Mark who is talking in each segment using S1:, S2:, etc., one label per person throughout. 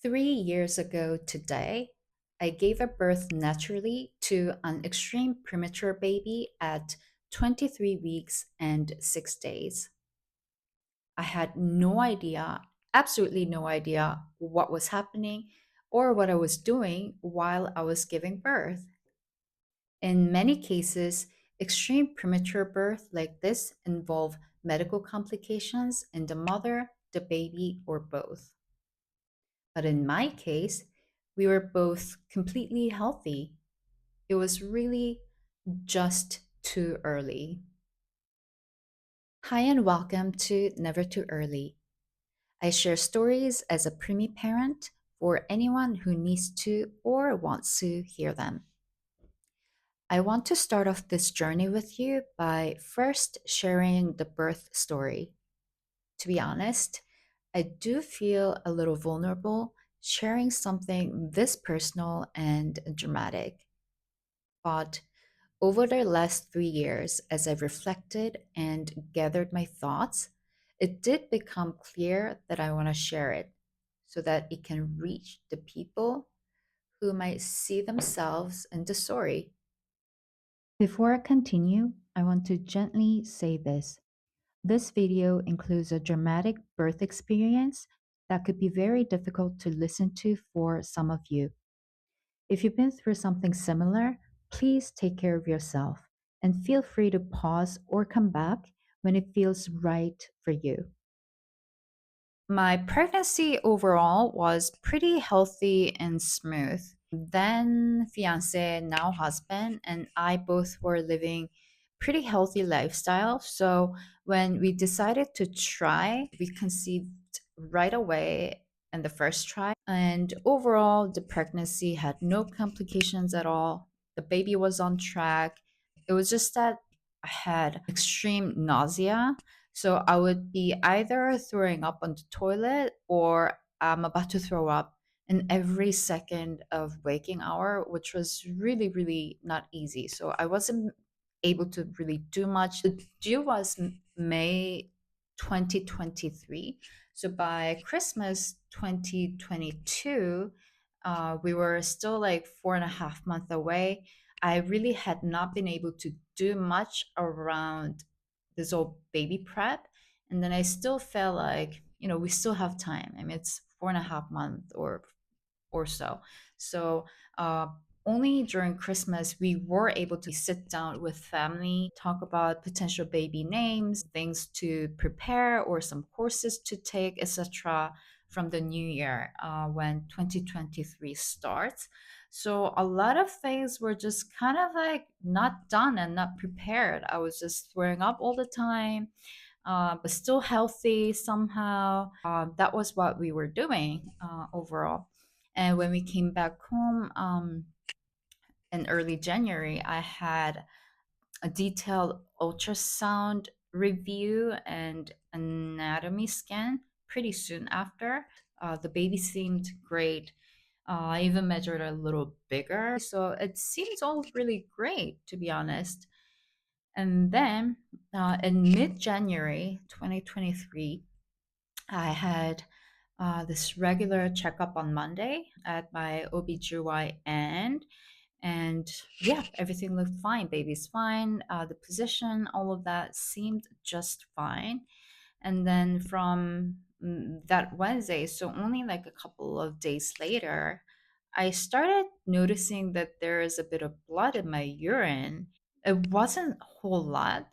S1: 3 years ago today, I gave a birth naturally to an extreme premature baby at 23 weeks and 6 days. I had no idea, absolutely no idea what was happening or what I was doing while I was giving birth. In many cases, extreme premature birth like this involve medical complications in the mother, the baby, or both. But in my case, we were both completely healthy. It was really just too early. Hi, and welcome to Never Too Early. I share stories as a preemie parent for anyone who needs to or wants to hear them. I want to start off this journey with you by first sharing the birth story. To be honest, I do feel a little vulnerable sharing something this personal and dramatic. But over the last 3 years, as I've reflected and gathered my thoughts, it did become clear that I want to share it so that it can reach the people who might see themselves in the story. Before I continue, I want to gently say this. This video includes a dramatic birth experience that could be very difficult to listen to for some of you. If you've been through something similar, please take care of yourself and feel free to pause or come back when it feels right for you. My pregnancy overall was pretty healthy and smooth. Then fiance, now husband, and I both were living pretty healthy lifestyle. So when we decided to try, we conceived right away in the first try. And overall, the pregnancy had no complications at all. The baby was on track. It was just that I had extreme nausea. So I would be either throwing up on the toilet or I'm about to throw up in every second of waking hour, which was really, really not easy. So I wasn't able to really do much. The due was May 2023. So by Christmas 2022, we were still like 4.5 months away. I really had not been able to do much around this whole baby prep. And then I still felt like, we still have time. I mean, it's 4.5 months or so. So only during Christmas we were able to sit down with family, talk about potential baby names, things to prepare, or some courses to take, etc. From the new year when 2023 starts. So a lot of things were just kind of like not done and not prepared. I was just throwing up all the time, but still healthy somehow. That was what we were doing overall. And when we came back home in early January, I had a detailed ultrasound review and anatomy scan pretty soon after. The baby seemed great. I even measured a little bigger. So it seems all really great, to be honest. And then in mid January 2023, I had this regular checkup on Monday at my OBGYN. And yeah, everything looked fine. Baby's fine. The position, all of that seemed just fine. And then from that Wednesday, so only like a couple of days later, I started noticing that there is a bit of blood in my urine. It wasn't a whole lot.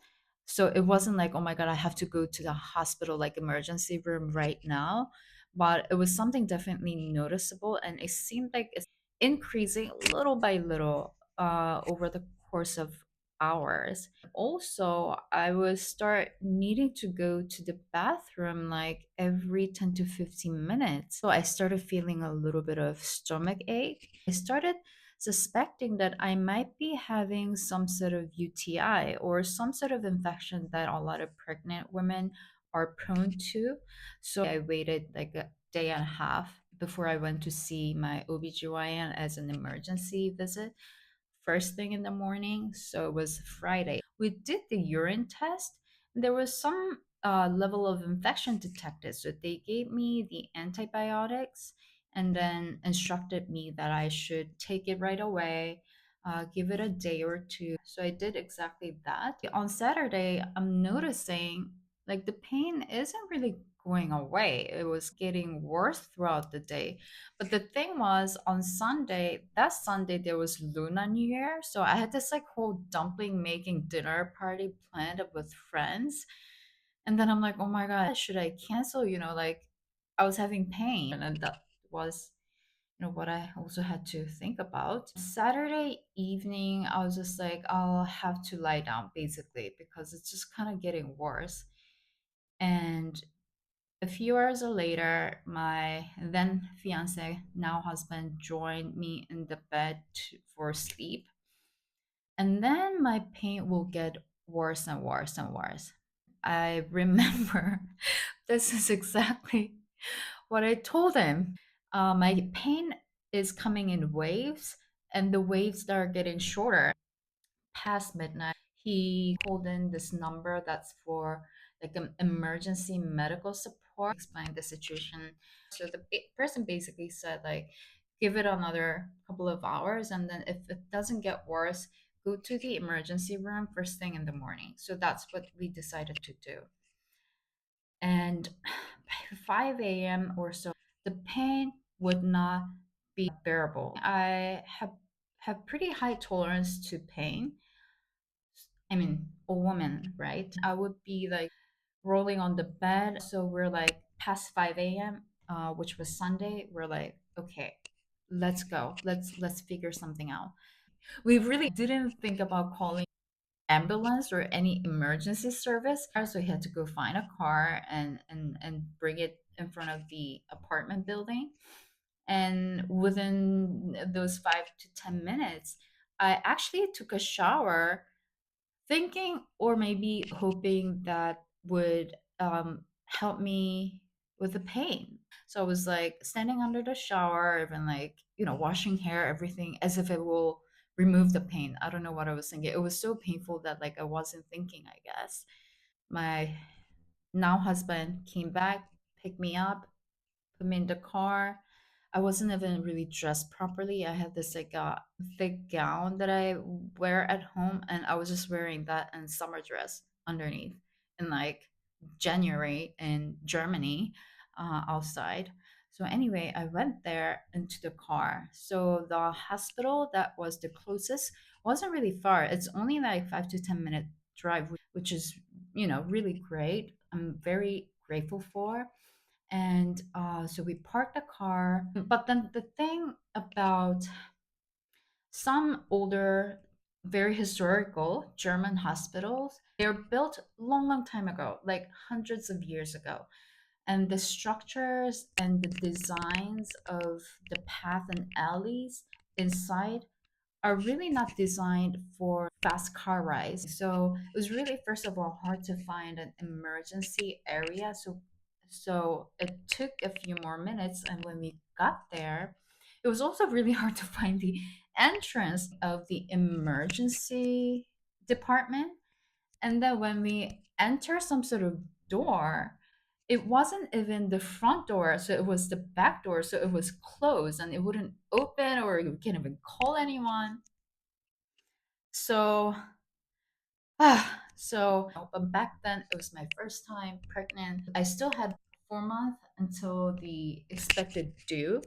S1: So it wasn't like, oh my God, I have to go to the hospital, like emergency room right now. But it was something definitely noticeable. And it seemed like it's increasing little by little over the course of hours. Also, I would start needing to go to the bathroom like every 10 to 15 minutes. So I started feeling a little bit of stomach ache. I started suspecting that I might be having some sort of UTI or some sort of infection that a lot of pregnant women are prone to. So I waited like a day and a half before I went to see my OBGYN as an emergency visit first thing in the morning. So it was Friday. We did the urine test. There was some level of infection detected. So they gave me the antibiotics and then instructed me that I should take it right away, give it a day or two. So I did exactly that. On Saturday, I'm noticing like the pain isn't really going away. It was getting worse throughout the day. But the thing was, on Sunday, that Sunday, there was Lunar New Year. So I had this like whole dumpling making dinner party planned up with friends. And then I'm like, oh my God, should I cancel? Like I was having pain. And that was, what I also had to think about. Saturday evening, I was just like, I'll have to lie down basically because it's just kind of getting worse. And a few hours later, my then fiance, now husband, joined me in the bed for sleep. And then my pain will get worse and worse and worse. I remember this is exactly what I told him. My pain is coming in waves, and the waves that are getting shorter past midnight. He called in this number that's for like an emergency medical support. Explained the situation. So the person basically said like, give it another couple of hours, and then if it doesn't get worse, go to the emergency room first thing in the morning. So that's what we decided to do. And by 5 a.m. or so, the pain would not be bearable. I have pretty high tolerance to pain. I mean, a woman, right? I would be like rolling on the bed. So we're like past 5 a.m., which was Sunday. We're like, okay, let's go. Let's figure something out. We really didn't think about calling ambulance or any emergency service. So we had to go find a car and bring it in front of the apartment building. And within those 5 to 10 minutes, I actually took a shower thinking or maybe hoping that would help me with the pain. So I was like standing under the shower, even like, washing hair, everything as if it will remove the pain. I don't know what I was thinking. It was so painful that like I wasn't thinking, I guess. My now husband came back, picked me up, put me in the car. I wasn't even really dressed properly. I had this like thick gown that I wear at home, and I was just wearing that and summer dress underneath in like January in Germany, outside. So anyway, I went there into the car. So the hospital that was the closest wasn't really far. It's only like 5 to 10 minute drive, which is really great. I'm very grateful for. And so we parked the car. But then the thing about some older, very historical German hospitals, they're built long, long time ago, like hundreds of years ago. And the structures and the designs of the path and alleys inside are really not designed for fast car rides. So it was really, first of all, hard to find an emergency area. So it took a few more minutes, and when we got there, it was also really hard to find the entrance of the emergency department. And then when we enter some sort of door, it wasn't even the front door, so it was the back door, so it was closed and it wouldn't open, or you can't even call anyone. So, but back then it was my first time pregnant. I still had 4 months until the expected due.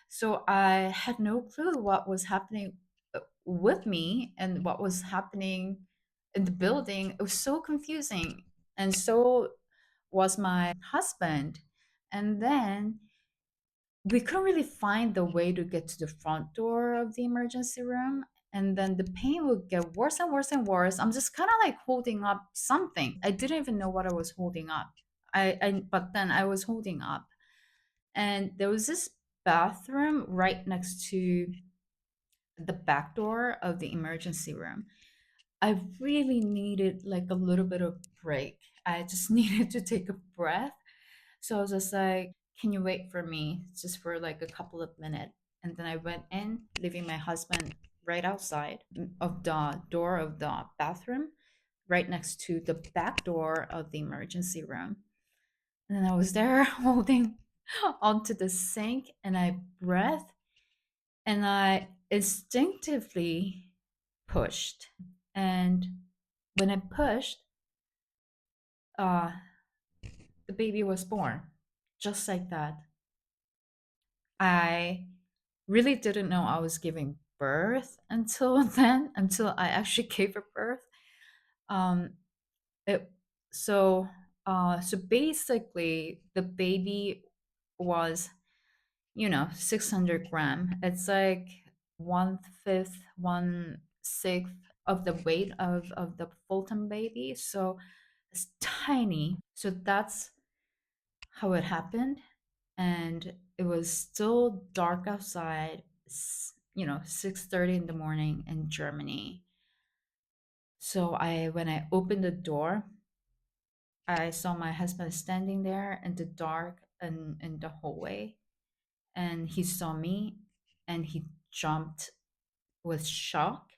S1: So I had no clue what was happening with me and what was happening in the building. It was so confusing. And so was my husband. And then we couldn't really find the way to get to the front door of the emergency room. And then the pain would get worse and worse and worse. I'm just kind of like holding up something. I didn't even know what I was holding up. But then I was holding up. And there was this bathroom right next to the back door of the emergency room. I really needed like a little bit of break. I just needed to take a breath. So I was just like, can you wait for me just for like a couple of minutes? And then I went in, leaving my husband right outside of the door of the bathroom, right next to the back door of the emergency room. And then I was there holding. onto the sink and I breathed and I instinctively pushed. And when I pushed, uh, the baby was born just like that. I really didn't know I was giving birth until then, until I actually gave a birth. Um, it so so basically the baby was 600 gram. It's like one fifth, one sixth of the weight of the full-time baby. So it's tiny. So that's how it happened. And it was still dark outside, 6:30 in the morning in Germany. So when I opened the door, I saw my husband standing there in the dark and in the hallway, and he saw me, and he jumped with shock,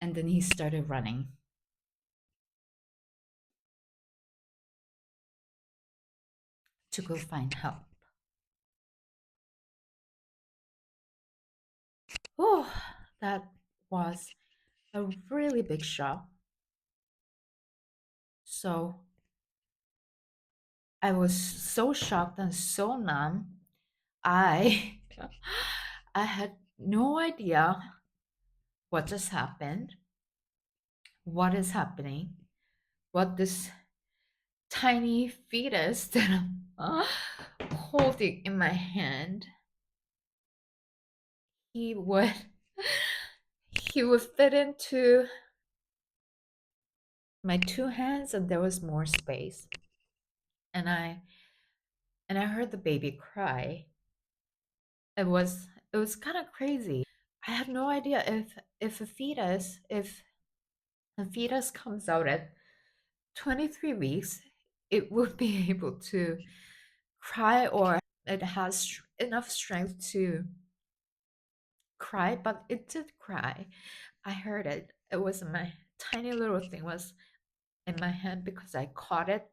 S1: and then he started running to go find help. Oh, that was a really big shock. So I was so shocked and so numb. I I had no idea what just happened, what is happening, what this tiny fetus that I'm holding in my hand, he would he would fit into my two hands and there was more space. And I heard the baby cry. It was kind of crazy. I had no idea if a fetus comes out at 23 weeks, it would be able to cry or it has enough strength to cry, but it did cry. I heard it. It was my tiny little thing was in my hand because I caught it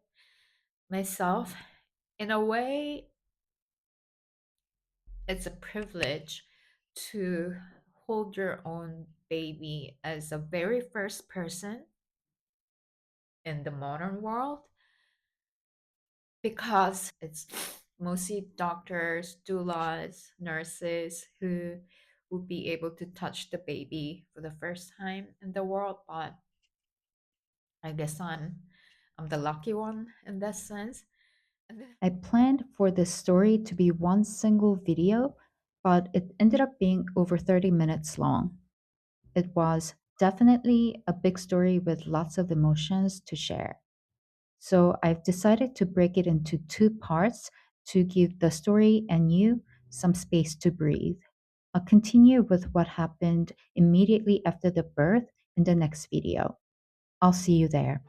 S1: myself. In a way, it's a privilege to hold your own baby as a very first person in the modern world because it's mostly doctors, doulas, nurses who would be able to touch the baby for the first time in the world. But I guess I'm the lucky one in that sense. I planned for this story to be one single video, but it ended up being over 30 minutes long. It was definitely a big story with lots of emotions to share. So I've decided to break it into two parts to give the story and you some space to breathe. I'll continue with what happened immediately after the birth in the next video. I'll see you there.